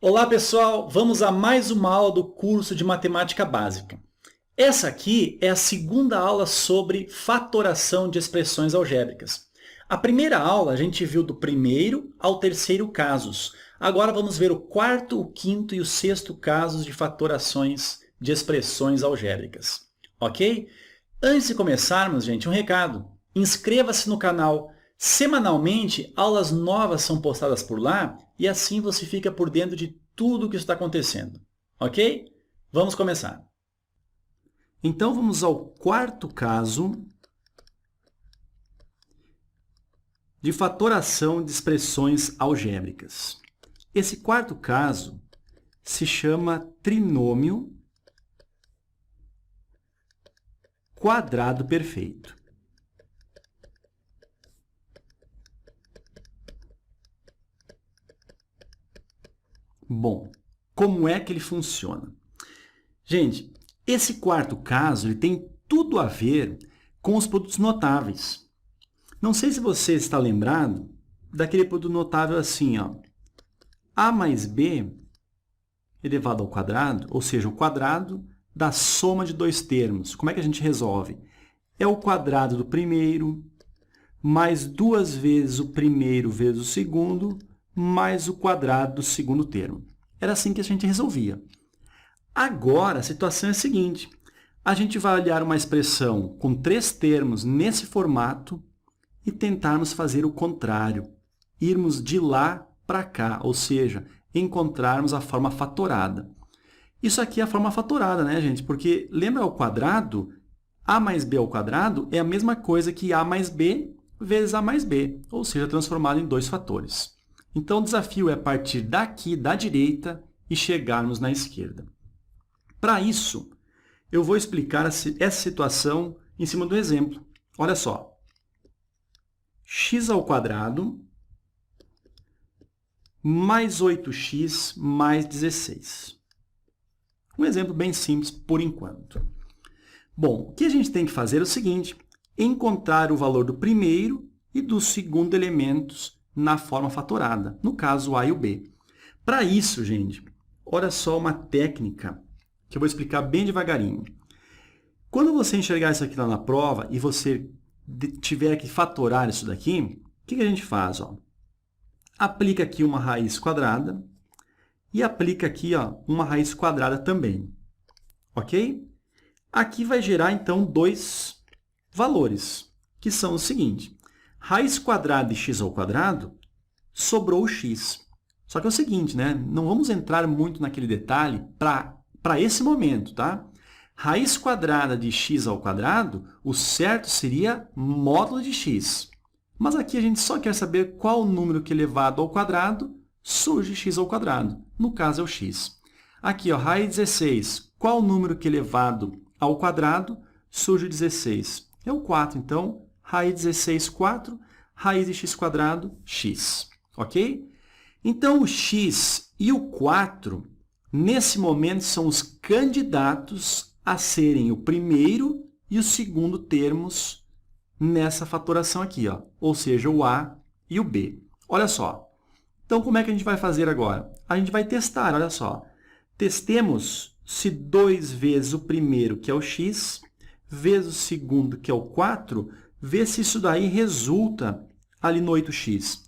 Olá pessoal, vamos a mais uma aula do curso de Matemática Básica. Essa aqui é a segunda aula sobre fatoração de expressões algébricas. A primeira aula a gente viu do primeiro ao terceiro casos. Agora vamos ver o quarto, o quinto e o sexto casos de fatorações de expressões algébricas. Ok? Antes de começarmos, gente, um recado. Inscreva-se no canal. Semanalmente, aulas novas são postadas por lá e assim você fica por dentro de tudo o que está acontecendo. Ok? Vamos começar. Então, vamos ao quarto caso de fatoração de expressões algébricas. Esse quarto caso se chama trinômio quadrado perfeito. Bom, como é que ele funciona? Gente, esse quarto caso ele tem tudo a ver com os produtos notáveis. Não sei se você está lembrado daquele produto notável assim, ó. A mais B elevado ao quadrado, ou seja, o quadrado da soma de dois termos. Como é que a gente resolve? É o quadrado do primeiro, mais duas vezes o primeiro vezes o segundo, mais o quadrado do segundo termo. Era assim que a gente resolvia. Agora, a situação é a seguinte. A gente vai olhar uma expressão com três termos nesse formato e tentarmos fazer o contrário. Irmos de lá para cá, ou seja, encontrarmos a forma fatorada. Isso aqui é a forma fatorada, né, gente? Porque lembra ao quadrado? A mais B ao quadrado é a mesma coisa que A mais B vezes A mais B, ou seja, transformado em dois fatores. Então, o desafio é partir daqui, da direita, e chegarmos na esquerda. Para isso, eu vou explicar essa situação em cima do exemplo. Olha só. X ao quadrado mais 8x mais 16. Um exemplo bem simples por enquanto. Bom, o que a gente tem que fazer é o seguinte, encontrar o valor do primeiro e do segundo elementos na forma fatorada, no caso A e o B. Para isso, gente, olha só uma técnica que eu vou explicar bem devagarinho. Quando você enxergar isso aqui lá na prova e você tiver que fatorar isso daqui, o que a gente faz? Ó? Aplica aqui uma raiz quadrada e aplica aqui uma raiz quadrada também. Ok? Aqui vai gerar, então, dois valores, que são o seguinte. Raiz quadrada de x ao quadrado, sobrou o x. Só que é o seguinte, né? Não vamos entrar muito naquele detalhe para esse momento, tá? Raiz quadrada de x ao quadrado, o certo seria módulo de x. Mas aqui a gente só quer saber qual número que elevado ao quadrado surge x ao quadrado. No caso, é o x. Aqui, ó, raiz 16. Qual número que elevado ao quadrado surge 16? É o 4. Então, raiz 16, 4. Raiz de x quadrado, x. Ok? Então, o x e o 4, nesse momento, são os candidatos a serem o primeiro e o segundo termos nessa fatoração aqui, ó. Ou seja, o A e o B. Olha só. Então, como é que a gente vai fazer agora? A gente vai testar, olha só. Testemos se 2 vezes o primeiro, que é o x, vezes o segundo, que é o 4, vê se isso daí resulta ali no 8x.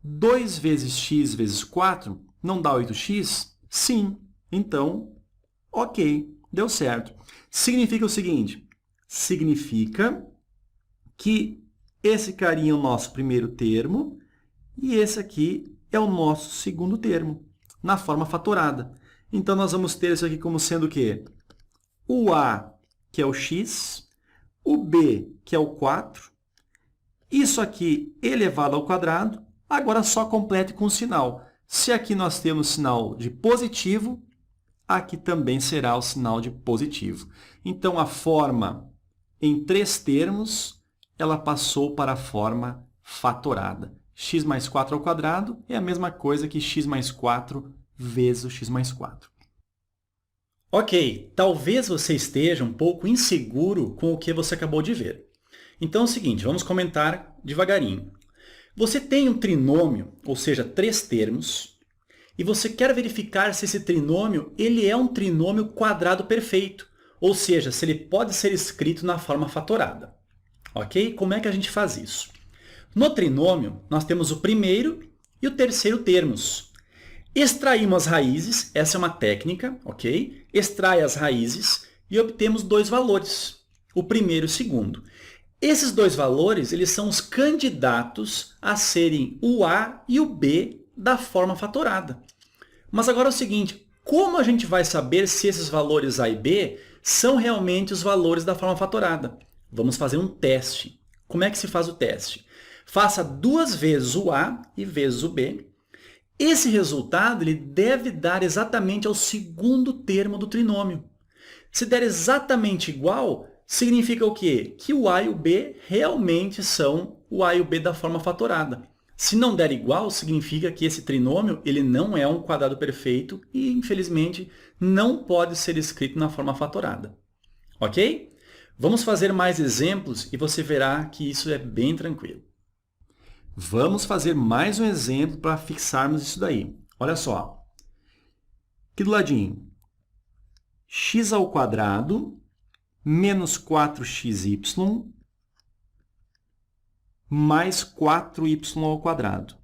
2 vezes x vezes 4 não dá 8x? Sim. Então, ok, deu certo. Significa o seguinte, significa que esse carinha é o nosso primeiro termo e esse aqui é o nosso segundo termo, na forma fatorada. Então, nós vamos ter isso aqui como sendo o quê? O A, que é o x, o B, que é o 4, isso aqui elevado ao quadrado, agora só complete com o sinal. Se aqui nós temos sinal de positivo, aqui também será o sinal de positivo. Então, a forma em três termos, ela passou para a forma fatorada. X mais 4 ao quadrado é a mesma coisa que x mais 4 vezes o x mais 4. Ok, talvez você esteja um pouco inseguro com o que você acabou de ver. Então é o seguinte, vamos comentar devagarinho. Você tem um trinômio, ou seja, três termos, e você quer verificar se esse trinômio ele é um trinômio quadrado perfeito, ou seja, se ele pode ser escrito na forma fatorada. Ok? Como é que a gente faz isso? No trinômio, nós temos o primeiro e o terceiro termos. Extraímos as raízes, essa é uma técnica, ok? Extrai as raízes e obtemos dois valores, o primeiro e o segundo. Esses dois valores, eles são os candidatos a serem o A e o B da forma fatorada. Mas agora é o seguinte, como a gente vai saber se esses valores A e B são realmente os valores da forma fatorada? Vamos fazer um teste. Como é que se faz o teste? Faça 2 vezes o A e vezes o B. Esse resultado ele deve dar exatamente ao segundo termo do trinômio. Se der exatamente igual, significa o quê? Que o A e o B realmente são o A e o B da forma fatorada. Se não der igual, significa que esse trinômio ele não é um quadrado perfeito e, infelizmente, não pode ser escrito na forma fatorada. Ok? Vamos fazer mais exemplos e você verá que isso é bem tranquilo. Vamos fazer mais um exemplo para fixarmos isso daí. Olha só. Aqui do ladinho. X ao quadrado menos 4xy mais 4y ao quadrado.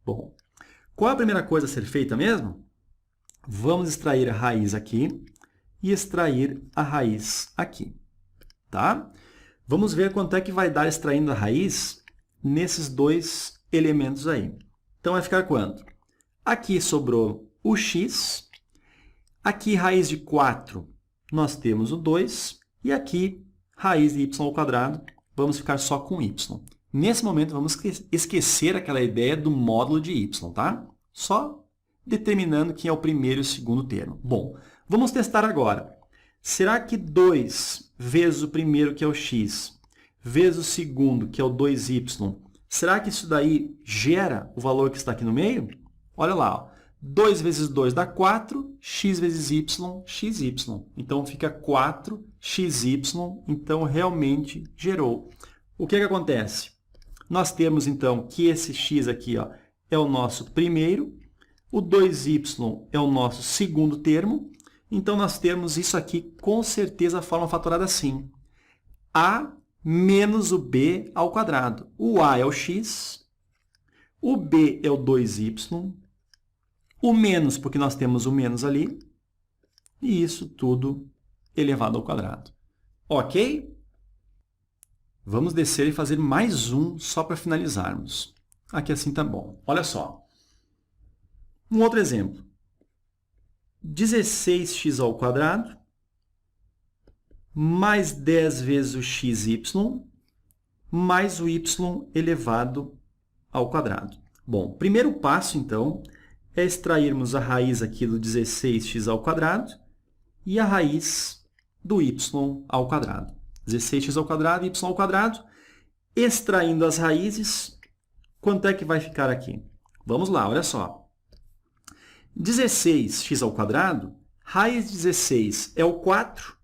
Bom, qual é a primeira coisa a ser feita mesmo? Vamos extrair a raiz aqui e extrair a raiz aqui. Tá? Vamos ver quanto é que vai dar extraindo a raiz nesses dois elementos aí. Então, vai ficar quanto? Aqui sobrou o x. Aqui, raiz de 4, nós temos o 2. E aqui, raiz de y ao quadrado, vamos ficar só com y. Nesse momento, vamos esquecer aquela ideia do módulo de y, tá? Só determinando quem é o primeiro e o segundo termo. Bom, vamos testar agora. Será que 2 vezes o primeiro, que é o x, vezes o segundo, que é o 2y, será que isso daí gera o valor que está aqui no meio? Olha lá, ó. 2 vezes 2 dá 4, x vezes y, xy. Então, fica 4xy, então realmente gerou. O que é que acontece? Nós temos, então, que esse x aqui ó, é o nosso primeiro, o 2y é o nosso segundo termo, então nós temos isso aqui com certeza a forma fatorada assim. A menos o b ao quadrado. O a é o x, o b é o 2y, o menos, porque nós temos o menos ali, e isso tudo elevado ao quadrado. Ok? Vamos descer e fazer mais um só para finalizarmos. Aqui assim tá bom. Olha só. Um outro exemplo. 16x ao quadrado mais 10 vezes o xy mais o y elevado ao quadrado. Bom, primeiro passo, então, é extrairmos a raiz aqui do 16x ao quadrado e a raiz do y ao quadrado. 16x ao quadrado e y ao quadrado. Extraindo as raízes, quanto é que vai ficar aqui? Vamos lá, olha só. 16x ao quadrado, raiz de 16 é o 4,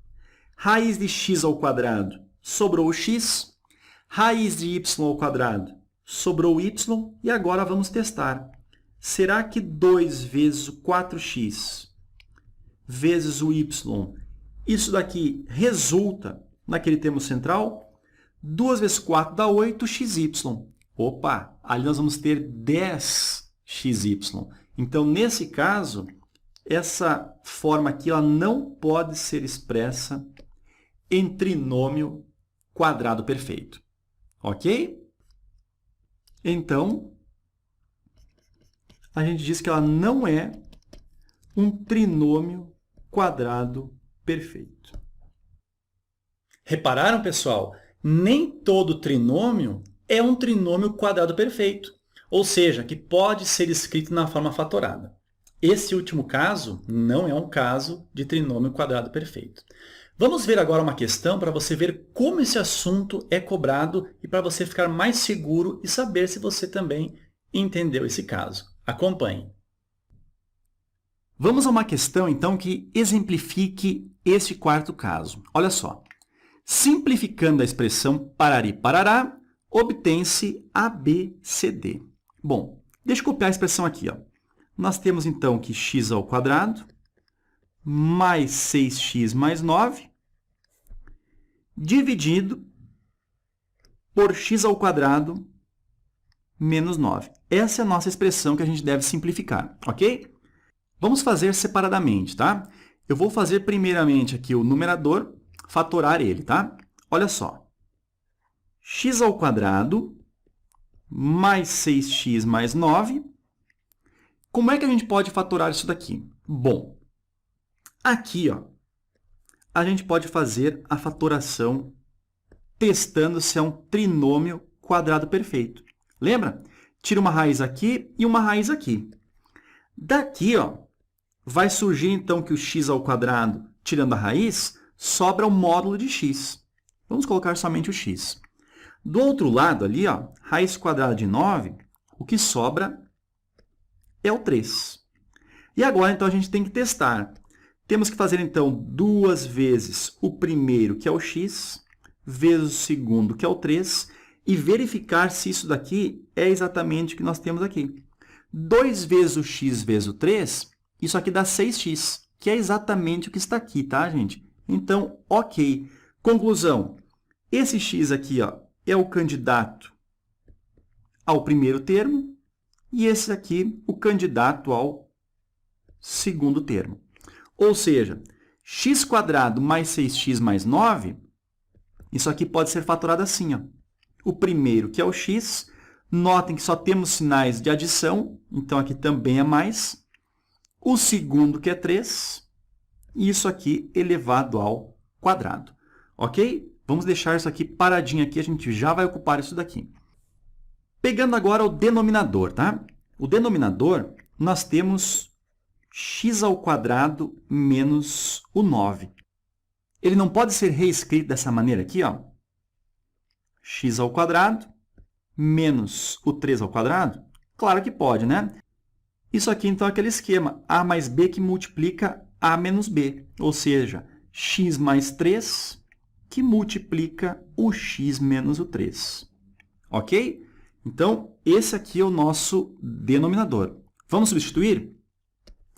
raiz de x ao quadrado sobrou o x, raiz de y ao quadrado sobrou o y, e agora vamos testar. Será que 2 vezes o 4x vezes o y, isso daqui resulta naquele termo central? 2 vezes 4 dá 8xy. Opa, ali nós vamos ter 10xy. Então, nesse caso, essa forma aqui ela não pode ser expressa em trinômio quadrado perfeito. Ok? Então, a gente diz que ela não é um trinômio quadrado perfeito. Repararam, pessoal? Nem todo trinômio é um trinômio quadrado perfeito, ou seja, que pode ser escrito na forma fatorada. Esse último caso não é um caso de trinômio quadrado perfeito. Vamos ver agora uma questão para você ver como esse assunto é cobrado e para você ficar mais seguro e saber se você também entendeu esse caso. Acompanhe. Vamos a uma questão, então, que exemplifique este quarto caso. Olha só. Simplificando a expressão parari parará, obtém-se ABCD. Bom, deixa eu copiar a expressão aqui. Ó. nós temos, então, que x ao quadrado mais 6x mais 9 dividido por x ao quadrado menos 9. Essa é a nossa expressão que a gente deve simplificar, ok? Vamos fazer separadamente, tá? Eu vou fazer primeiramente aqui o numerador, fatorar ele, tá? Olha só. X ao quadrado mais 6x mais 9. Como é que a gente pode fatorar isso daqui? Bom, aqui, ó, a gente pode fazer a fatoração testando se é um trinômio quadrado perfeito. Lembra? Tira uma raiz aqui e uma raiz aqui. Daqui, ó, vai surgir, então, que o x ao quadrado, tirando a raiz, sobra o módulo de x. Vamos colocar somente o x. Do outro lado, ali, ó, raiz quadrada de 9, o que sobra é o 3. E agora, então, a gente tem que testar. Temos que fazer, então, 2 vezes o primeiro, que é o x, vezes o segundo, que é o 3, e verificar se isso daqui é exatamente o que nós temos aqui. 2 vezes o x vezes o 3, isso aqui dá 6x, que é exatamente o que está aqui, tá, gente? Então, ok. Conclusão. Esse x aqui, ó, é o candidato ao primeiro termo, e esse aqui, o candidato ao segundo termo. Ou seja, x² mais 6x mais 9, isso aqui pode ser fatorado assim, ó. O primeiro, que é o x, notem que só temos sinais de adição, então aqui também é mais. O segundo, que é 3, e isso aqui elevado ao quadrado. Ok? Vamos deixar isso aqui paradinho aqui, a gente já vai ocupar isso daqui. Pegando agora o denominador, tá? O denominador, nós temos x ao quadrado menos o 9. Ele não pode ser reescrito dessa maneira aqui, ó. X ao quadrado menos o 3 ao quadrado? Claro que pode, né? Isso aqui, então, é aquele esquema a mais b que multiplica a menos b. Ou seja, x mais 3 que multiplica o x menos o 3. Ok? Então, esse aqui é o nosso denominador. Vamos substituir?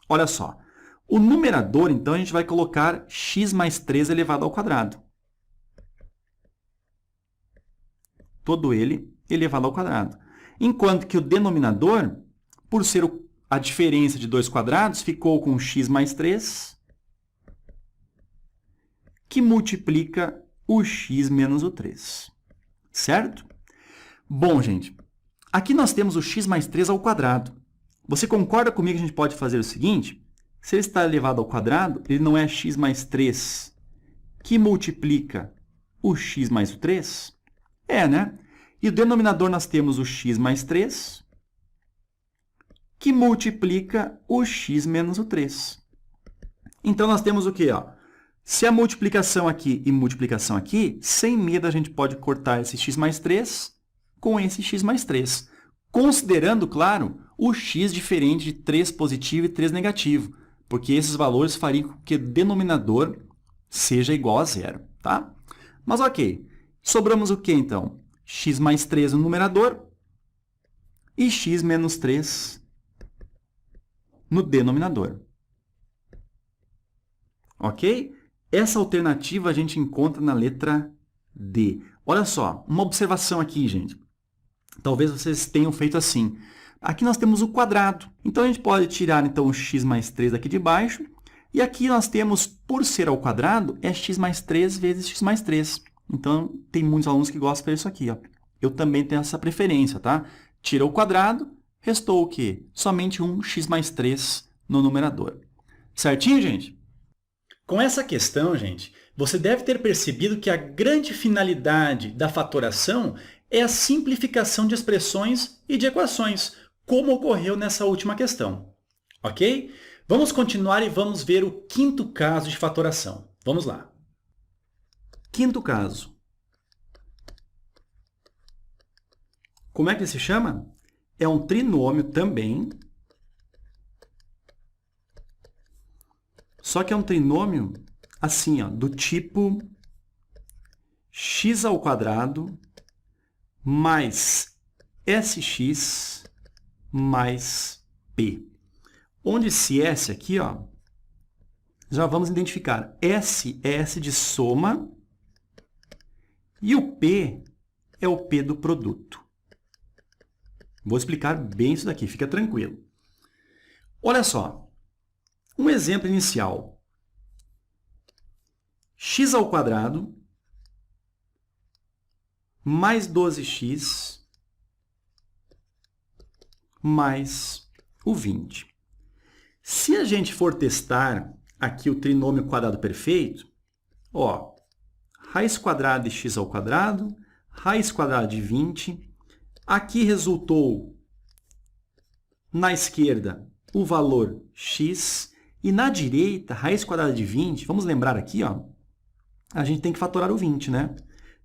Olha só. O numerador, então, a gente vai colocar x mais 3 elevado ao quadrado. Todo ele elevado ao quadrado. Enquanto que o denominador, por ser a diferença de dois quadrados, ficou com x mais 3, que multiplica o x menos o 3. Certo? Bom, gente, aqui nós temos o x mais 3 ao quadrado. Você concorda comigo que a gente pode fazer o seguinte? Se ele está elevado ao quadrado, ele não é x mais 3 que multiplica o x mais o 3? É, né? E o denominador nós temos o x mais 3 que multiplica o x menos o 3. Então, nós temos o quê? Ó? Se a multiplicação aqui e multiplicação aqui, sem medo a gente pode cortar esse x mais 3 com esse x mais 3. Considerando, claro, o x diferente de 3 positivo e 3 negativo, porque esses valores fariam com que o denominador seja igual a zero, tá? Mas ok, sobramos o quê então? X mais 3 no numerador e x menos 3 no denominador. Ok? Essa alternativa a gente encontra na letra D. Olha só, uma observação aqui, gente. Talvez vocês tenham feito assim. Aqui nós temos o quadrado. Então, a gente pode tirar então, o x mais 3 aqui de baixo. E aqui nós temos, por ser ao quadrado, é x mais 3 vezes x mais 3. Então, tem muitos alunos que gostam de fazer isso aqui. Ó. Eu também tenho essa preferência, tá? Tira o quadrado, restou o quê? Somente um x mais 3 no numerador. Certinho, gente? Com essa questão, gente, você deve ter percebido que a grande finalidade da fatoração é a simplificação de expressões e de equações, como ocorreu nessa última questão. Ok? Vamos continuar e vamos ver o quinto caso de fatoração. Vamos lá. Quinto caso. Como é que ele se chama? É um trinômio também, só que é um trinômio assim, ó, do tipo x ao quadrado mais sx mais p. onde esse S aqui, ó, já vamos identificar. S é S de soma e o P é o P do produto. Vou explicar bem isso daqui, fica tranquilo. Olha só, um exemplo inicial. X ao quadrado mais 12x mais o 20. Se a gente for testar aqui o trinômio quadrado perfeito, ó, raiz quadrada de x ao quadrado, raiz quadrada de 20. Aqui resultou, na esquerda, o valor x. E na direita, raiz quadrada de 20, vamos lembrar aqui, ó, a gente tem que fatorar o 20, né?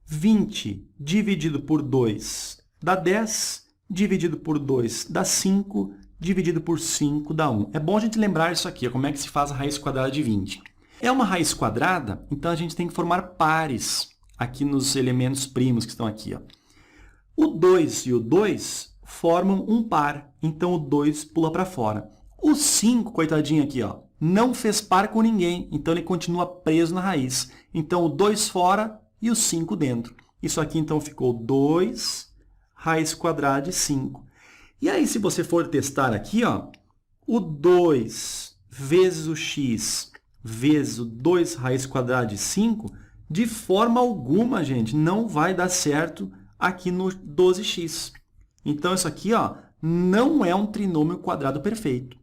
20 dividido por 2 dá 10, dividido por 2 dá 5, dividido por 5 dá 1. É bom a gente lembrar isso aqui, ó, como é que se faz a raiz quadrada de 20. É uma raiz quadrada, então a gente tem que formar pares aqui nos elementos primos que estão aqui, ó. O 2 e o 2 formam um par, então o 2 pula para fora. O 5, coitadinho aqui, ó, não fez par com ninguém, então ele continua preso na raiz. Então, o 2 fora e o 5 dentro. Isso aqui, então, ficou 2 raiz quadrada de 5. E aí, se você for testar aqui, ó, o 2 vezes o x vezes o 2 raiz quadrada de 5, de forma alguma, gente, não vai dar certo aqui no 12x. Então, isso aqui, ó, não é um trinômio quadrado perfeito.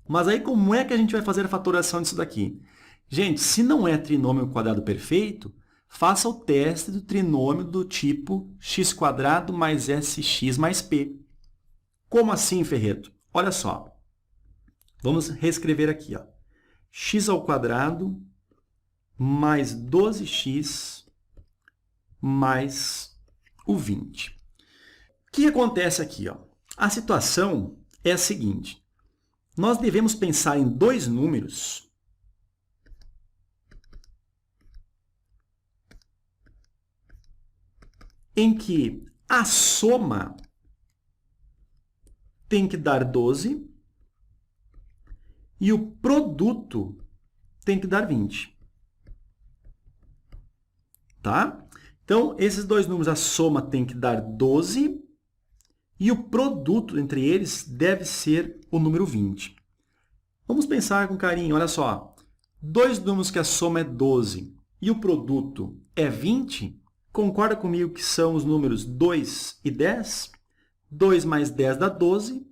Mas aí, como é que a gente vai fazer a fatoração disso daqui? Gente, se não é trinômio quadrado perfeito, faça o teste do trinômio do tipo x² mais sx mais p. Como assim, Ferreto? Olha só. Vamos reescrever aqui, ó. x² mais 12x mais o 20. O que acontece aqui, ó? A situação é a seguinte. Nós devemos pensar em dois números em que a soma tem que dar 12 e o produto tem que dar 20. Tá? Então, esses dois números, a soma tem que dar 12 e o produto entre eles deve ser o número 20. Vamos pensar com carinho, olha só. Dois números que a soma é 12 e o produto é 20, concorda comigo que são os números 2 e 10? 2 mais 10 dá 12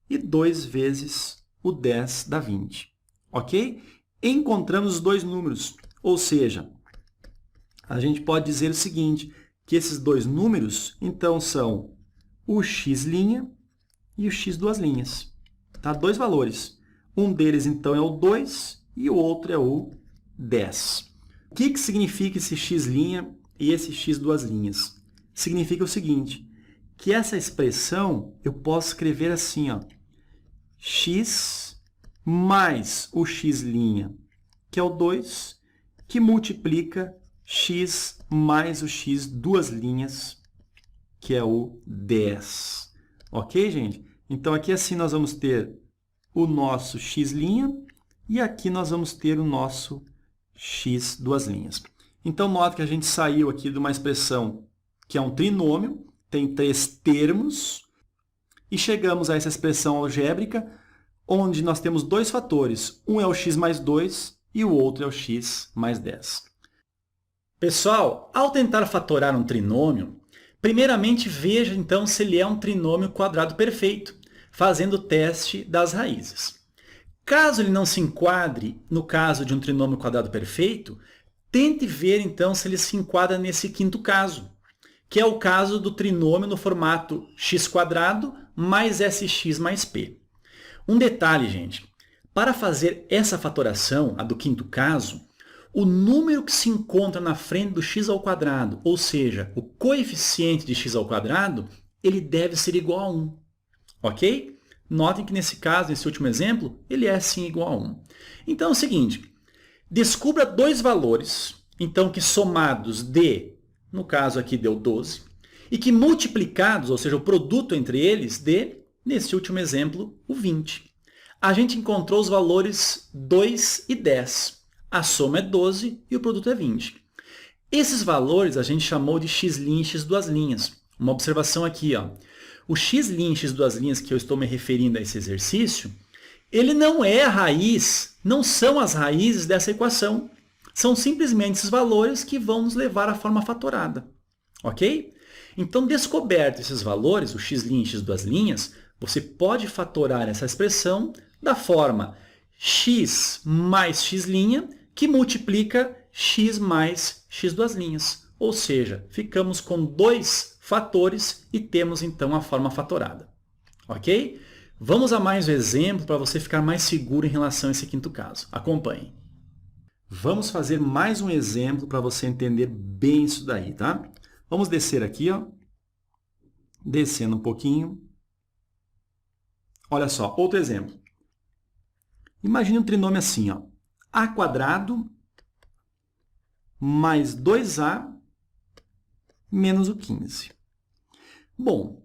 e 2 vezes o 10 dá 20. Ok? Encontramos os dois números, ou seja, a gente pode dizer o seguinte, que esses dois números, então, são o x' e o x duas linhas. Tá? Dois valores. Um deles, então, é o 2 e o outro é o 10. O que significa esse x' e esse x duas linhas? Significa o seguinte, que essa expressão eu posso escrever assim, ó, x mais o x', que é o 2, que multiplica x mais o x duas linhas, que é o 10. Ok, gente? Então, aqui assim nós vamos ter o nosso x' e aqui nós vamos ter o nosso x duas linhas. Então, nota que a gente saiu aqui de uma expressão que é um trinômio, tem 3 termos, e chegamos a essa expressão algébrica, onde nós temos dois fatores. Um é o x mais 2 e o outro é o x mais 10. Pessoal, ao tentar fatorar um trinômio, primeiramente veja então se ele é um trinômio quadrado perfeito, fazendo o teste das raízes. Caso ele não se enquadre no caso de um trinômio quadrado perfeito, tente ver então se ele se enquadra nesse quinto caso, que é o caso do trinômio no formato x² mais sx mais p. Um detalhe, gente, para fazer essa fatoração, a do quinto caso, o número que se encontra na frente do x², ou seja, o coeficiente de x², ele deve ser igual a 1. Ok? Notem que nesse caso, nesse último exemplo, ele é sim igual a 1. Então é o seguinte, descubra dois valores, então que somados dê, no caso aqui deu 12, e que multiplicados, ou seja, o produto entre eles, dê, nesse último exemplo, o 20. a gente encontrou os valores 2 e 10. A soma é 12 e o produto é 20. Esses valores a gente chamou de x' e x'. Uma observação aqui, ó. O x' e x' que eu estou me referindo a esse exercício, ele não é a raiz, não são as raízes dessa equação. São simplesmente esses valores que vão nos levar à forma fatorada. Ok? Então, descoberto esses valores, o x' e x', você pode fatorar essa expressão da forma x mais x', que multiplica x mais x'. Ou seja, ficamos com dois fatores e temos, então, a forma fatorada. Ok? Vamos a mais um exemplo para você ficar mais seguro em relação a esse quinto caso. Acompanhe. Vamos fazer mais um exemplo para você entender bem isso daí, tá? Vamos descer aqui, ó. Descendo um pouquinho. Olha só, outro exemplo. Imagine um trinômio assim, ó. A² mais 2A menos o 15. Bom,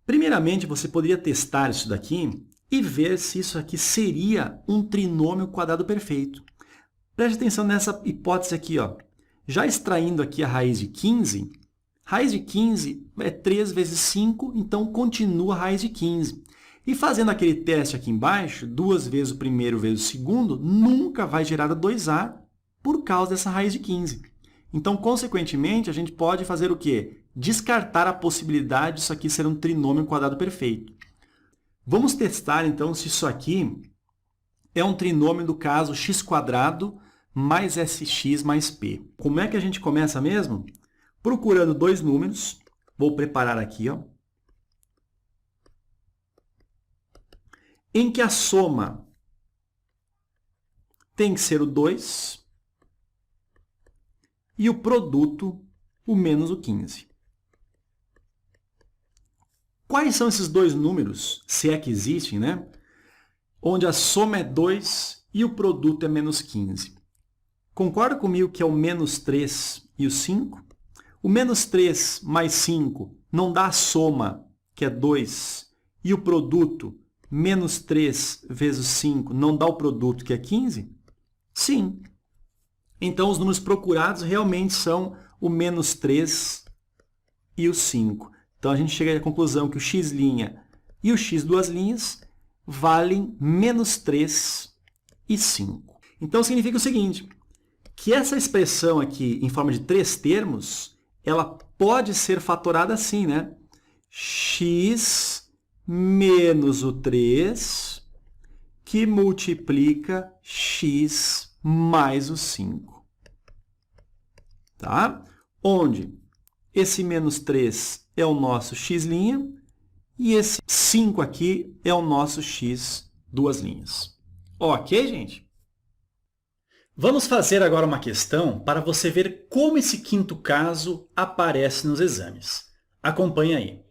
primeiramente você poderia testar isso daqui e ver se isso aqui seria um trinômio quadrado perfeito. Preste atenção nessa hipótese aqui, ó. Já extraindo aqui a raiz de 15 é 3 vezes 5, então continua a raiz de 15. E fazendo aquele teste aqui embaixo, 2 vezes o primeiro vezes o segundo, nunca vai gerar 2A por causa dessa raiz de 15. Então, consequentemente, a gente pode fazer o quê? Descartar a possibilidade disso aqui ser um trinômio quadrado perfeito. Vamos testar, então, se isso aqui é um trinômio do caso x² mais sx mais p. Como é que a gente começa mesmo? Procurando dois números. Vou preparar aqui, ó. Em que a soma tem que ser o 2 e o produto o menos o 15. Quais são esses dois números, se é que existem, né? Onde a soma é 2 e o produto é menos 15. Concorda comigo que é o menos 3 e o 5? O menos 3 mais 5 não dá a soma, que é 2, e o produto, menos 3 vezes 5, não dá o produto, que é 15? Sim. Então, os números procurados realmente são o menos 3 e o 5. Então, a gente chega à conclusão que o x' e o x' valem menos 3 e 5. Então, significa o seguinte, que essa expressão aqui, em forma de 3 termos, ela pode ser fatorada assim, né? X menos o 3, que multiplica x mais o 5. Tá? Onde esse menos 3 é o nosso x' e esse 5 aqui é o nosso x'. Ok, gente? Vamos fazer agora uma questão para você ver como esse quinto caso aparece nos exames. Acompanhe aí.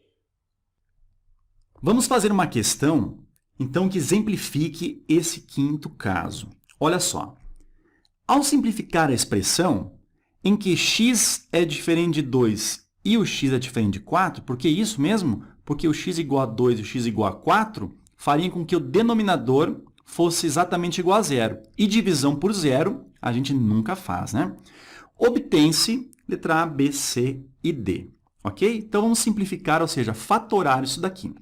Vamos fazer uma questão, então, que exemplifique esse quinto caso. Olha só. Ao simplificar a expressão, em que x é diferente de 2 e o x é diferente de 4, por que isso mesmo? Porque o x igual a 2 e o x igual a 4 fariam com que o denominador fosse exatamente igual a zero. E divisão por zero a gente nunca faz, né? Obtém-se letra A, B, C e D. Ok? Então, vamos simplificar, ou seja, fatorar isso daqui.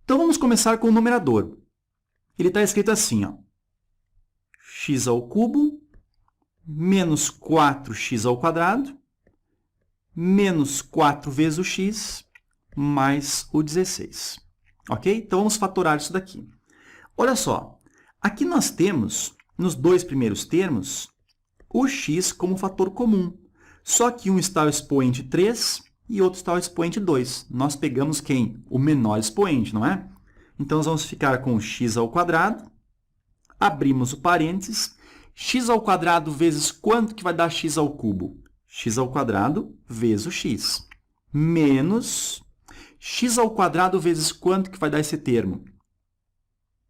Então, vamos começar com o numerador. Ele está escrito assim, ó. X ao cubo menos 4x ao quadrado menos 4 vezes o x mais o 16. Ok? Então, vamos fatorar isso daqui. Olha só, aqui nós temos, nos dois primeiros termos, o x como fator comum. Só que um está o expoente 3 e outro está o expoente 2. Nós pegamos quem? O menor expoente, não é? Então, nós vamos ficar com o x ao quadrado, abrimos o parênteses, x ao quadrado vezes quanto que vai dar x ao cubo? X ao quadrado vezes o x, menos x ao quadrado vezes quanto que vai dar esse termo?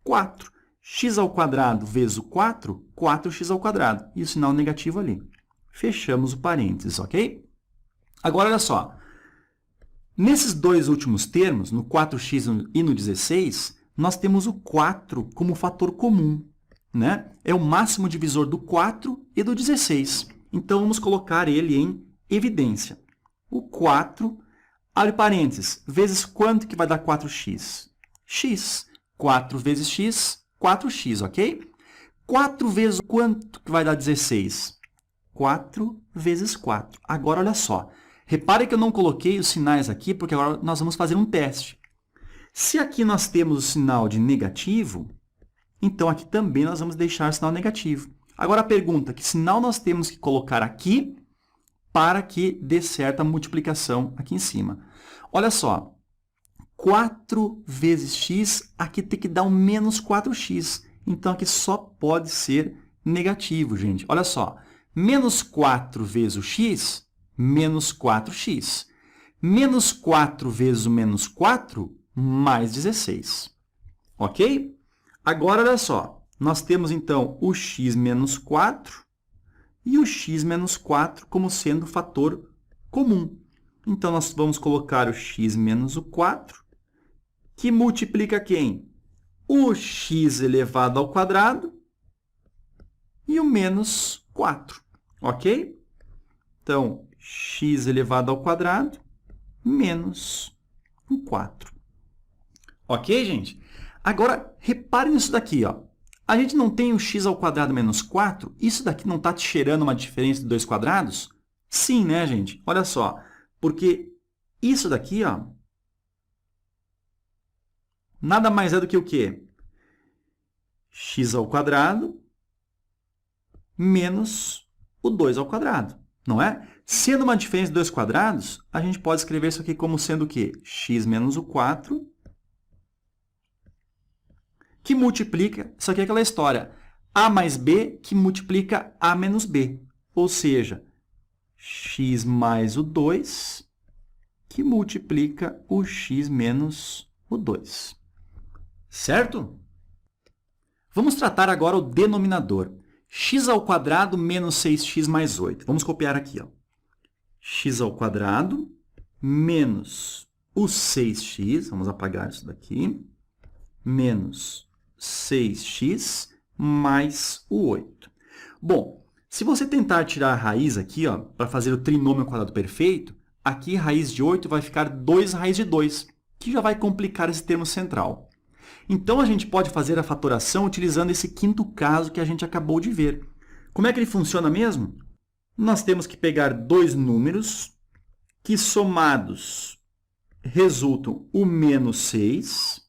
4. X ao quadrado vezes o 4, 4x ao quadrado. E o sinal negativo ali. Fechamos o parênteses, ok? Agora, olha só. Nesses dois últimos termos, no 4x e no 16, nós temos o 4 como fator comum, né? É o máximo divisor do 4 e do 16. Então, vamos colocar ele em evidência. O 4, abre parênteses, vezes quanto que vai dar 4x? X. 4 vezes x, 4x, ok? 4 vezes quanto que vai dar 16? 4 vezes 4. Agora, olha só. Repare que eu não coloquei os sinais aqui, porque agora nós vamos fazer um teste. Se aqui nós temos o sinal de negativo, então aqui também nós vamos deixar o sinal negativo. Agora a pergunta, que sinal nós temos que colocar aqui para que dê certa multiplicação aqui em cima? Olha só, 4 vezes x, aqui tem que dar um menos 4x. Então, aqui só pode ser negativo, gente. Olha só, menos 4 vezes o x, menos 4x. Menos 4 vezes o menos 4, mais 16. Ok? Agora, olha só, nós temos, então, o x menos 4 e o x menos 4 como sendo fator comum. Então, nós vamos colocar o x menos o 4, que multiplica quem? O x elevado ao quadrado e o menos 4, ok? Então, x elevado ao quadrado menos o 4. Ok, gente? Agora, reparem nisso daqui, ó. A gente não tem o x ao quadrado menos 4? Isso daqui não está te cheirando uma diferença de 2 quadrados? Sim, né, gente? Olha só, porque isso daqui, ó, nada mais é do que o quê? X ao quadrado menos o 2 ao quadrado, não é? Sendo uma diferença de 2 quadrados, a gente pode escrever isso aqui como sendo o quê? X menos o 4, que multiplica, isso aqui é aquela história, A mais B que multiplica A menos B, ou seja, x mais o 2 que multiplica o x menos o 2. Certo? Vamos tratar agora o denominador. X ao quadrado menos 6x mais 8. Vamos copiar aqui, ó. X ao quadrado menos o 6x, vamos apagar isso daqui, menos 6x mais o 8. Bom, se você tentar tirar a raiz aqui, para fazer o trinômio ao quadrado perfeito, aqui raiz de 8 vai ficar 2 raiz de 2, que já vai complicar esse termo central. Então, a gente pode fazer a fatoração utilizando esse quinto caso que a gente acabou de ver. Como é que ele funciona mesmo? Nós temos que pegar dois números que, somados, resultam o menos 6.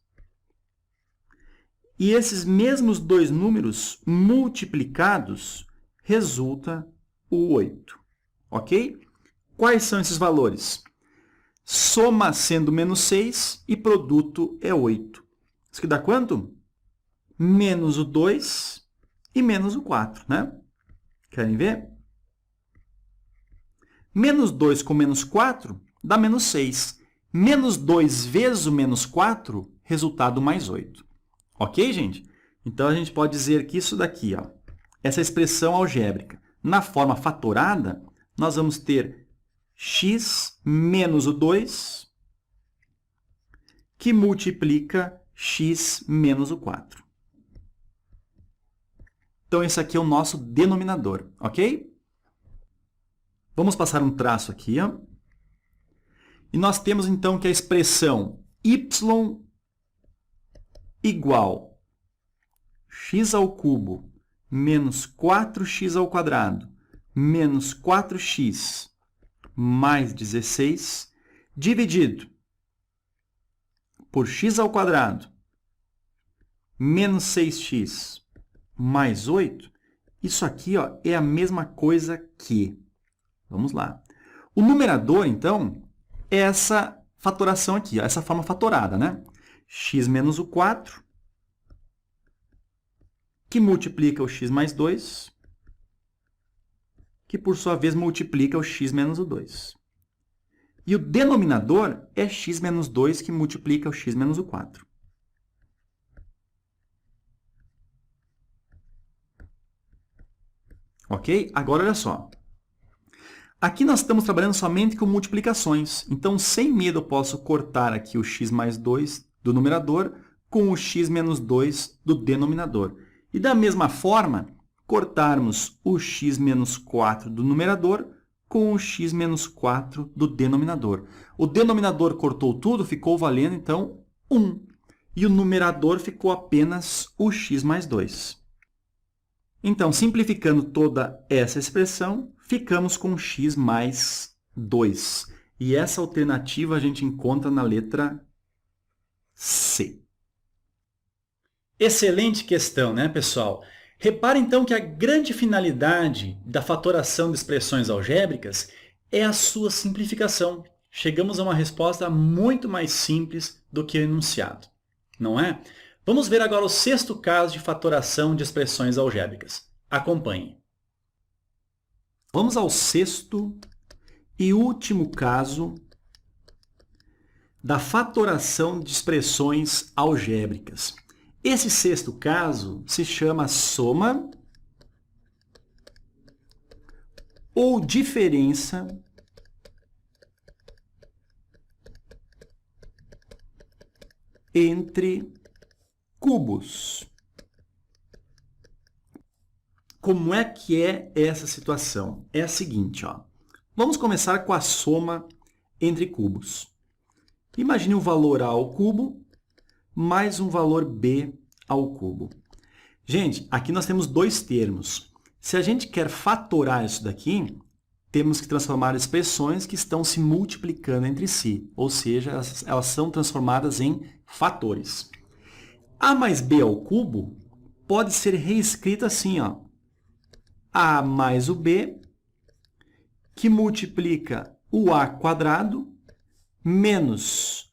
E esses mesmos dois números multiplicados resulta o 8. Ok? Quais são esses valores? Soma sendo menos 6 e produto é 8. Isso que dá quanto? Menos o 2 e menos o 4, né? Querem ver? Menos 2 com menos 4 dá menos 6. Menos 2 vezes o menos 4, resultado mais 8. Ok, gente? Então, a gente pode dizer que isso daqui, ó, essa expressão algébrica, na forma fatorada, nós vamos ter x menos o 2, que multiplica x menos o 4. Então, esse aqui é o nosso denominador, ok? Vamos passar um traço aqui, ó. E nós temos, então, que a expressão y igual x ao cubo menos 4x ao quadrado menos 4x mais 16 dividido por x ao quadrado menos 6x mais 8, isso aqui, ó, é a mesma coisa que... Vamos lá. O numerador, então, é essa fatoração aqui, ó, essa forma fatorada, né? X menos o 4, que multiplica o x mais 2, que, por sua vez, multiplica o x menos o 2. E o denominador é x menos 2, que multiplica o x menos o 4. Ok? Agora, olha só. Aqui nós estamos trabalhando somente com multiplicações. Então, sem medo, eu posso cortar aqui o x mais 2 do numerador, com o x menos 2 do denominador. E da mesma forma, cortarmos o x menos 4 do numerador com o x menos 4 do denominador. O denominador cortou tudo, ficou valendo, então, 1. E o numerador ficou apenas o x mais 2. Então, simplificando toda essa expressão, ficamos com x mais 2. E essa alternativa a gente encontra na letra C. Excelente questão, né, pessoal? Repare, então, que a grande finalidade da fatoração de expressões algébricas é a sua simplificação. Chegamos a uma resposta muito mais simples do que o enunciado, não é? Vamos ver agora o sexto caso de fatoração de expressões algébricas. Acompanhe. Vamos ao sexto e último caso da fatoração de expressões algébricas. Esse sexto caso se chama soma ou diferença entre cubos. Como é que é essa situação? É a seguinte, ó. Vamos começar com a soma entre cubos. Imagine um valor a ao cubo mais um valor b ao cubo. Gente, aqui nós temos dois termos. Se a gente quer fatorar isso daqui, temos que transformar expressões que estão se multiplicando entre si, ou seja, elas são transformadas em fatores. A mais b ao cubo pode ser reescrita assim, ó. A mais o b, que multiplica o a quadrado, menos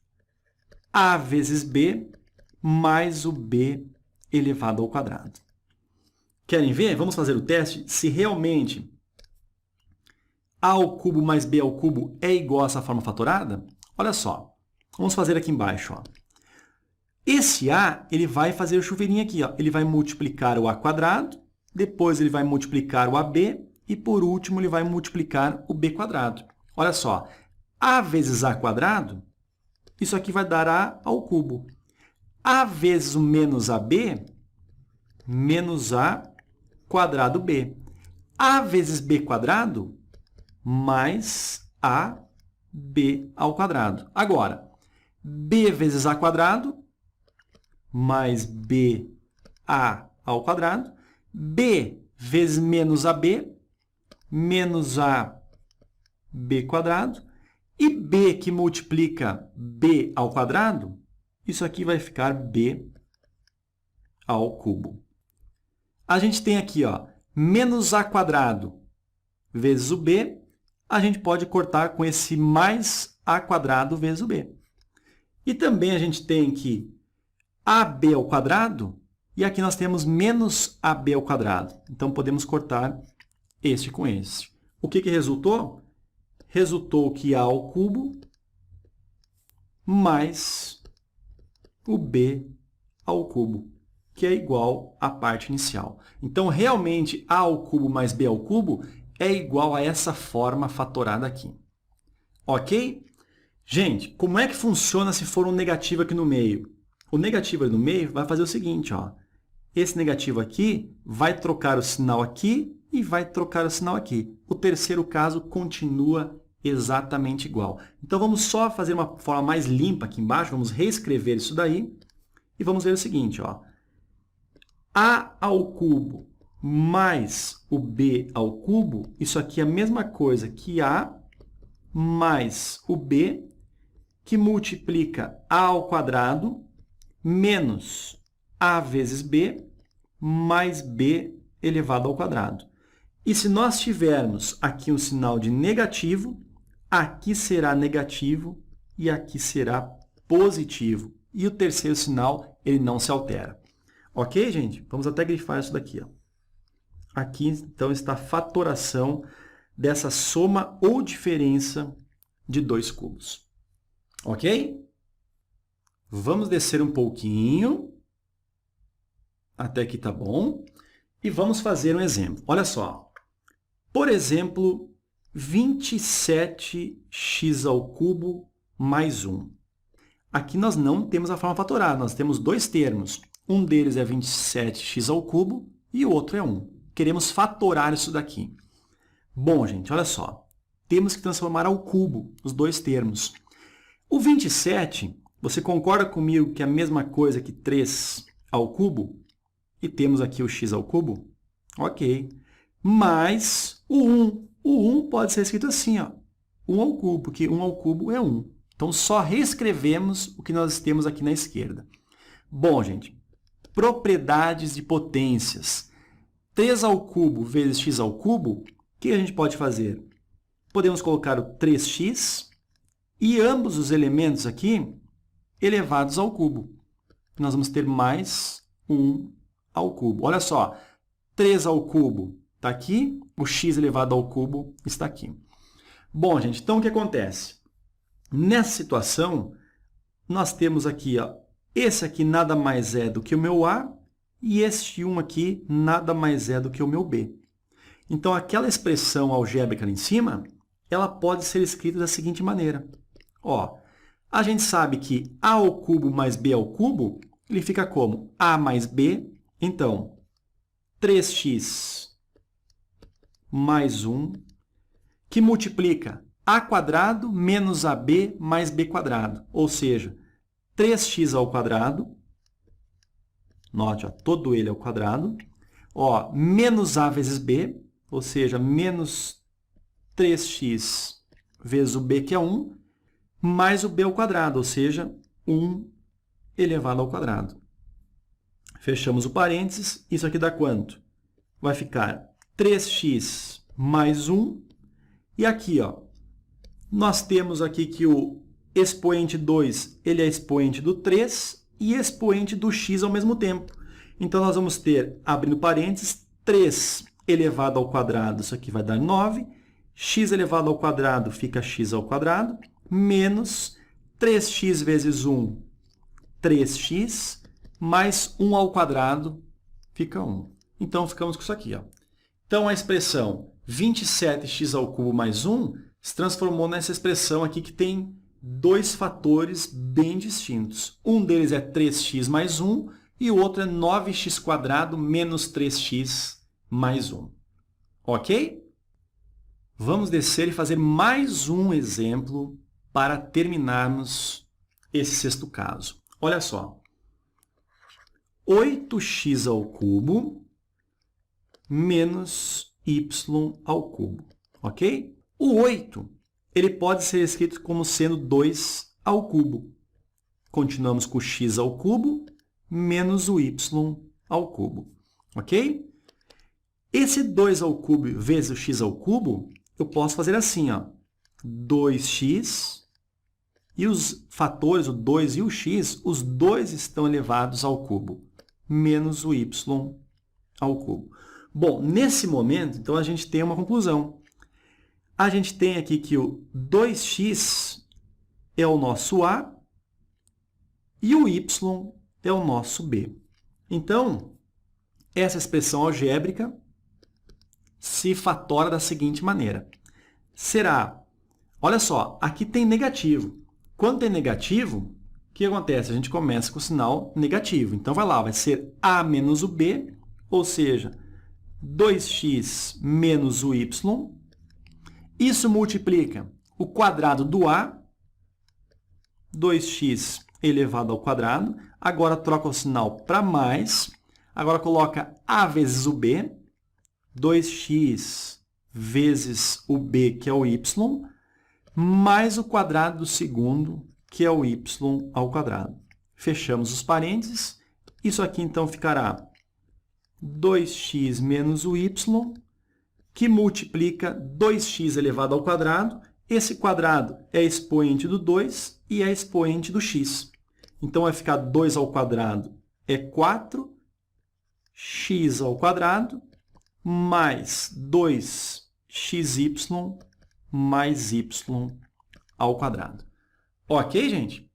a vezes b, mais o b elevado ao quadrado. Querem ver? Vamos fazer o teste se realmente a ao cubo mais b ao cubo é igual a essa forma fatorada. Olha só, vamos fazer aqui embaixo, ó. Esse a, ele vai fazer o chuveirinho aqui, ó. Ele vai multiplicar o a quadrado, depois ele vai multiplicar o ab e, por último, ele vai multiplicar o b quadrado. Olha só, a vezes a quadrado, isso aqui vai dar a ao cubo. A vezes o menos ab, menos a quadrado b. A vezes b quadrado, mais a b ao quadrado. Agora, b vezes a quadrado, mais b a ao quadrado. B vezes menos ab, menos a b quadrado. E b que multiplica b ao quadrado, isso aqui vai ficar b ao cubo. A gente tem aqui, ó, menos a quadrado vezes o b, a gente pode cortar com esse mais a quadrado vezes o b. E também a gente tem aqui ab ao quadrado, e aqui nós temos menos ab ao quadrado. Então, podemos cortar este com este. O que resultou? Resultou que a ao cubo mais o b ao cubo, que é igual à parte inicial. Então, realmente, a ao cubo mais b ao cubo é igual a essa forma fatorada aqui. Ok? Gente, como é que funciona se for um negativo aqui no meio? O negativo ali no meio vai fazer o seguinte, ó. Esse negativo aqui vai trocar o sinal aqui e vai trocar o sinal aqui. O terceiro caso continua exatamente igual. Então, vamos só fazer uma forma mais limpa aqui embaixo, vamos reescrever isso daí e vamos ver o seguinte, ó. A ao cubo mais o b ao cubo, isso aqui é a mesma coisa que a mais o b, que multiplica a ao quadrado menos a vezes b, mais b elevado ao quadrado. E se nós tivermos aqui um sinal de negativo, aqui será negativo e aqui será positivo. E o terceiro sinal, ele não se altera. Ok, gente? Vamos até grifar isso daqui, ó. Aqui, então, está a fatoração dessa soma ou diferença de dois cubos. Ok? Vamos descer um pouquinho. Até aqui tá bom. E vamos fazer um exemplo. Olha só. Por exemplo, 27x ao cubo mais 1. aqui nós não temos a forma fatorada, nós temos dois termos. Um deles é 27x² e o outro é 1. Queremos fatorar isso daqui. Bom, gente, olha só. Temos que transformar ao cubo os dois termos. O 27, você concorda comigo que é a mesma coisa que 3 ao cubo? E temos aqui o x²? Ok. Mais o 1. O 1 pode ser escrito assim, ó, 1 ao cubo, porque 1 ao cubo é 1. Então, só reescrevemos o que nós temos aqui na esquerda. Bom, gente, propriedades de potências. 3 ao cubo vezes x², o que a gente pode fazer? Podemos colocar o 3x e ambos os elementos aqui elevados ao cubo. Nós vamos ter mais 1 ao cubo. Olha só, 3 ao cubo está aqui, o x elevado ao cubo está aqui. Bom, gente, então o que acontece? Nessa situação, nós temos aqui, ó, esse aqui nada mais é do que o meu A e este 1 aqui nada mais é do que o meu B. Então, aquela expressão algébrica ali em cima, ela pode ser escrita da seguinte maneira. Ó, a gente sabe que A ao cubo mais B ao cubo, ele fica como? A mais B. Então, 3x mais 1, que multiplica A² menos AB mais B². Ou seja, 3x², note, ó, todo ele ao quadrado, ó, menos A vezes B, ou seja, menos 3x vezes o B, que é 1, mais o B ao quadrado, ou seja, 1 elevado ao quadrado. Fechamos o parênteses, isso aqui dá quanto? Vai ficar 3x mais 1, e aqui, ó, nós temos aqui que o expoente 2 ele é expoente do 3 e expoente do x ao mesmo tempo. Então, nós vamos ter, abrindo parênteses, 3 elevado ao quadrado, isso aqui vai dar 9, x elevado ao quadrado fica x², menos 3x vezes 1, 3x, mais 1 ao quadrado fica 1. Então, ficamos com isso aqui, ó. Então, a expressão 27x² mais 1 se transformou nessa expressão aqui que tem dois fatores bem distintos. Um deles é 3x mais 1 e o outro é 9x² menos 3x mais 1. Ok? Vamos descer e fazer mais um exemplo para terminarmos esse sexto caso. Olha só. 8x² menos y². Ok? O 8 ele pode ser escrito como sendo 2². Continuamos com o x² menos o y². Ok? Esse 2² vezes o x², eu posso fazer assim, ó, 2x, e os fatores, o 2 e o x, os dois estão elevados ao cubo, menos o y². Bom, nesse momento, então, a gente tem uma conclusão. A gente tem aqui que o 2x é o nosso A e o y é o nosso B. Então, essa expressão algébrica se fatora da seguinte maneira. Será, olha só, aqui tem negativo. Quando tem negativo, o que acontece? A gente começa com o sinal negativo. Então, vai lá, vai ser A menos o B, ou seja, 2x menos o y. Isso multiplica o quadrado do A, 2x elevado ao quadrado. Agora, troca o sinal para mais. Agora, coloca A vezes o B, 2x vezes o B, que é o y, mais o quadrado do segundo, que é o y². Fechamos os parênteses. Isso aqui, então, ficará 2x menos o y, que multiplica 2x elevado ao quadrado. Esse quadrado é expoente do 2 e é expoente do x. Então, vai ficar 2 ao quadrado é 4, x² mais 2xy mais y². Ok, gente?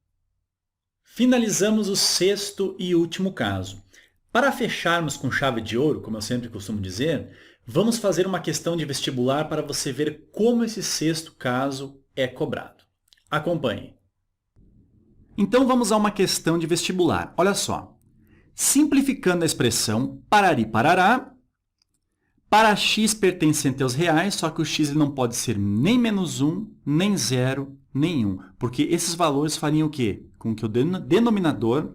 Finalizamos o sexto e último caso. Para fecharmos com chave de ouro, como eu sempre costumo dizer, vamos fazer uma questão de vestibular para você ver como esse sexto caso é cobrado. Acompanhe. Então, vamos a uma questão de vestibular. Olha só. Simplificando a expressão parari parará, para x pertencente aos reais, só que o x ele não pode ser nem menos 1, nem 0, nem 1. Porque esses valores fariam o quê? Com que o denominador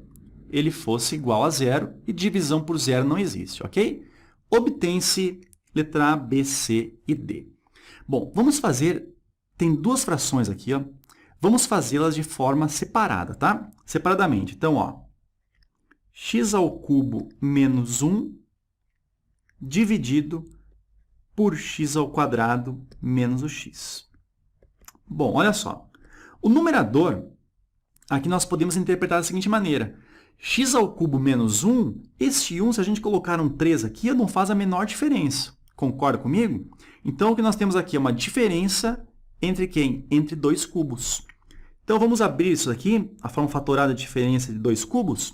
ele fosse igual a 0 e divisão por 0 não existe, ok? Obtém-se letra A, B, C e D. Bom, vamos fazer... Tem duas frações aqui, ó. Vamos fazê-las de forma separada, tá? Separadamente. Então, ó, x ao cubo menos 1 dividido por x ao quadrado menos o x. Bom, olha só. O numerador, aqui nós podemos interpretar da seguinte maneira. X ao cubo menos 1, este 1, se a gente colocar um 3 aqui, não faz a menor diferença. Concorda comigo? Então, o que nós temos aqui é uma diferença entre quem? Entre dois cubos. Então, vamos abrir isso aqui, a forma fatorada de diferença de dois cubos.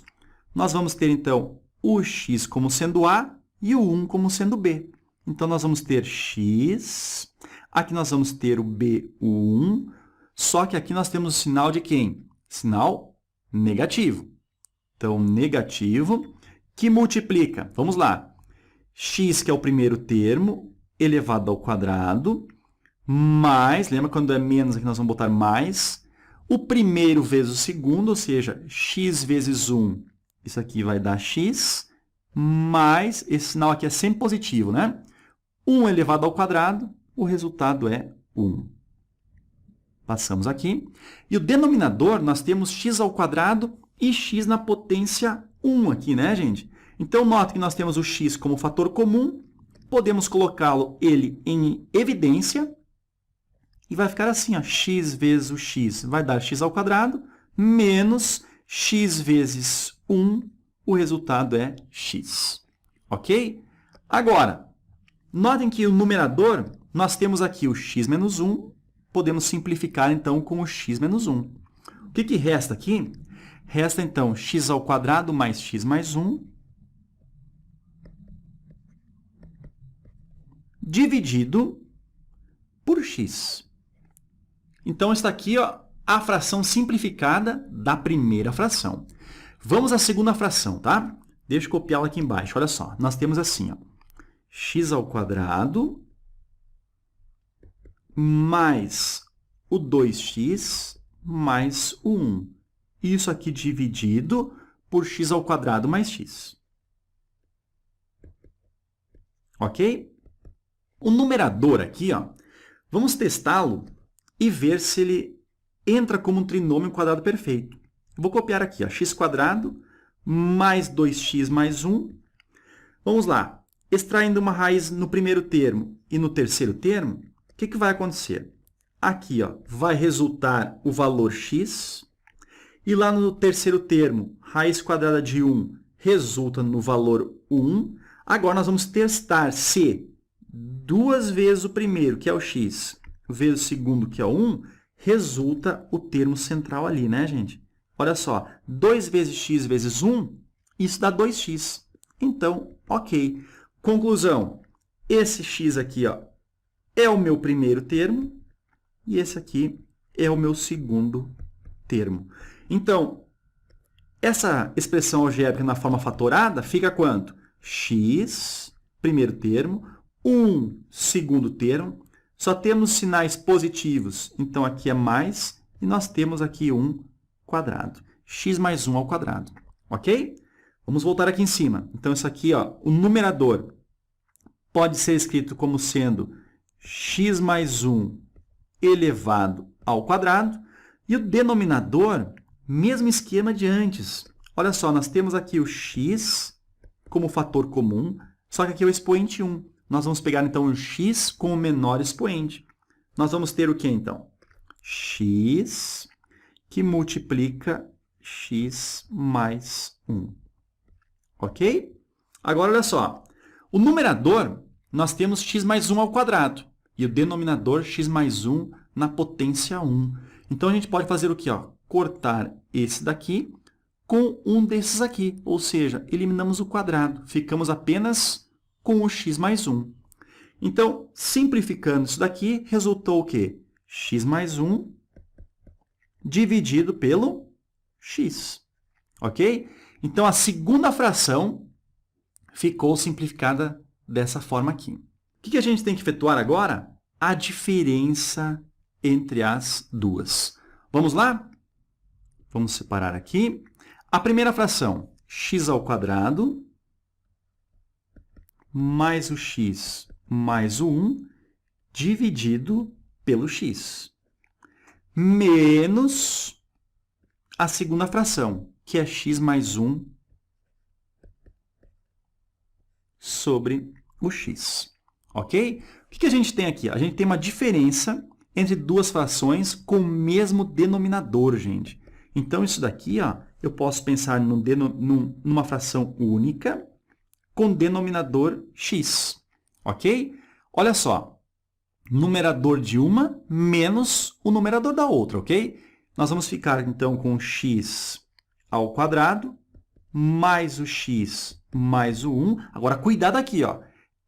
Nós vamos ter, então, o x como sendo A e o 1 como sendo B. Então, nós vamos ter x, aqui nós vamos ter o B, o 1, só que aqui nós temos o sinal de quem? Sinal negativo. Então, negativo, que multiplica, vamos lá, x, que é o primeiro termo, elevado ao quadrado, mais, lembra quando é menos, aqui nós vamos botar mais, o primeiro vezes o segundo, ou seja, x vezes 1, isso aqui vai dar x, mais, esse sinal aqui é sempre positivo, né? 1 elevado ao quadrado, o resultado é 1. Passamos aqui. E o denominador, nós temos x ao quadrado e x na potência 1 aqui, né, gente? Então, note que nós temos o x como fator comum, podemos colocá-lo ele em evidência, e vai ficar assim, ó, x vezes o x vai dar x ao quadrado, menos x vezes 1, o resultado é x. Ok? Agora, notem que o numerador, nós temos aqui o x menos 1, podemos simplificar, então, com o x menos 1. O que resta aqui? Resta, então, x ao quadrado mais x mais 1, dividido por x. Então, está aqui, ó, a fração simplificada da primeira fração. Vamos à segunda fração, tá? Deixa eu copiá-la aqui embaixo. Olha só, nós temos assim, ó, x ao quadrado mais o 2x mais o 1. Isso aqui dividido por x ao quadrado mais x. Ok? O numerador aqui, ó, vamos testá-lo e ver se ele entra como um trinômio quadrado perfeito. Vou copiar aqui, ó, x² mais 2x mais 1. Vamos lá. Extraindo uma raiz no primeiro termo e no terceiro termo, o que vai acontecer? Aqui, ó, vai resultar o valor x. E lá no terceiro termo, raiz quadrada de 1 resulta no valor 1. Agora, nós vamos testar se 2 vezes o primeiro, que é o x, vezes o segundo, que é o 1, resulta o termo central ali, né, gente? Olha só, 2 vezes x vezes 1, isso dá 2x. Então, ok. Conclusão, esse x aqui, ó, é o meu primeiro termo e esse aqui é o meu segundo termo. Então, essa expressão algébrica na forma fatorada fica quanto? X, primeiro termo, 1, segundo termo. Só temos sinais positivos, então aqui é mais, e nós temos aqui 1 quadrado. X mais 1 ao quadrado, ok? Vamos voltar aqui em cima. Então, isso aqui, ó, o numerador pode ser escrito como sendo x mais 1 elevado ao quadrado. E o denominador, mesmo esquema de antes. Olha só, nós temos aqui o x como fator comum, só que aqui é o expoente 1. Nós vamos pegar, então, o x com o menor expoente. Nós vamos ter o quê, então? X que multiplica x mais 1. Ok? Agora, olha só. O numerador, nós temos x mais 1 ao quadrado. E o denominador, x mais 1 na potência 1. Então, a gente pode fazer o quê? Ó? Cortar esse daqui com um desses aqui. Ou seja, eliminamos o quadrado. Ficamos apenas com o x mais 1. Então, simplificando isso daqui, resultou o quê? X mais 1 dividido pelo x. Ok? Então, a segunda fração ficou simplificada dessa forma aqui. O que a gente tem que efetuar agora? A diferença entre as duas. Vamos lá? Vamos separar aqui. A primeira fração, x² mais o x mais o 1 dividido pelo x. Menos a segunda fração, que é x mais 1 sobre o x. Ok? O que a gente tem aqui? A gente tem uma diferença entre duas frações com o mesmo denominador, gente. Então, isso daqui, ó, eu posso pensar numa fração única com denominador x. Ok? Olha só. Numerador de uma menos o numerador da outra, ok? Nós vamos ficar, então, com x² mais o x mais o 1. Agora, cuidado aqui, ó.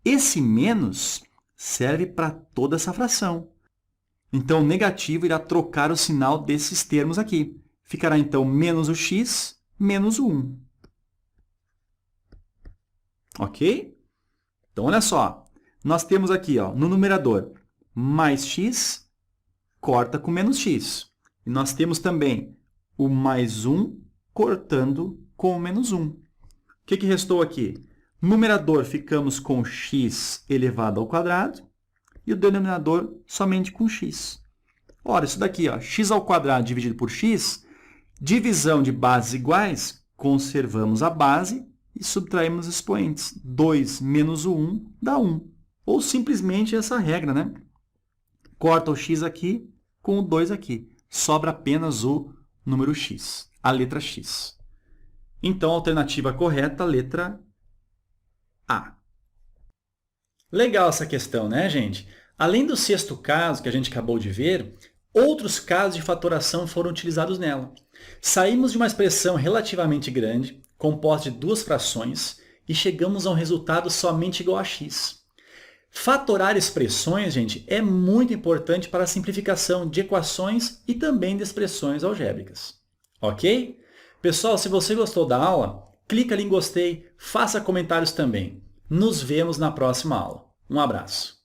Esse menos serve para toda essa fração. Então, o negativo irá trocar o sinal desses termos aqui. Ficará, então, menos o x menos o 1. Ok? Então, olha só. Nós temos aqui, ó, no numerador, mais x corta com menos x. E nós temos também o mais 1 cortando com o menos 1. O que restou aqui? Numerador, ficamos com x elevado ao quadrado e o denominador somente com x. Ora, isso daqui, ó, x² dividido por x, divisão de bases iguais, conservamos a base e subtraímos os expoentes. 2 menos o 1 dá 1. Ou simplesmente essa regra, né? Corta o x aqui com o 2 aqui. Sobra apenas o número x, a letra x. Então, a alternativa correta, a letra A. Legal essa questão, né, gente? Além do sexto caso que a gente acabou de ver, outros casos de fatoração foram utilizados nela. Saímos de uma expressão relativamente grande, composta de duas frações, e chegamos a um resultado somente igual a x. Fatorar expressões, gente, é muito importante para a simplificação de equações e também de expressões algébricas. Ok? Pessoal, se você gostou da aula, clica ali em gostei, faça comentários também. Nos vemos na próxima aula. Um abraço.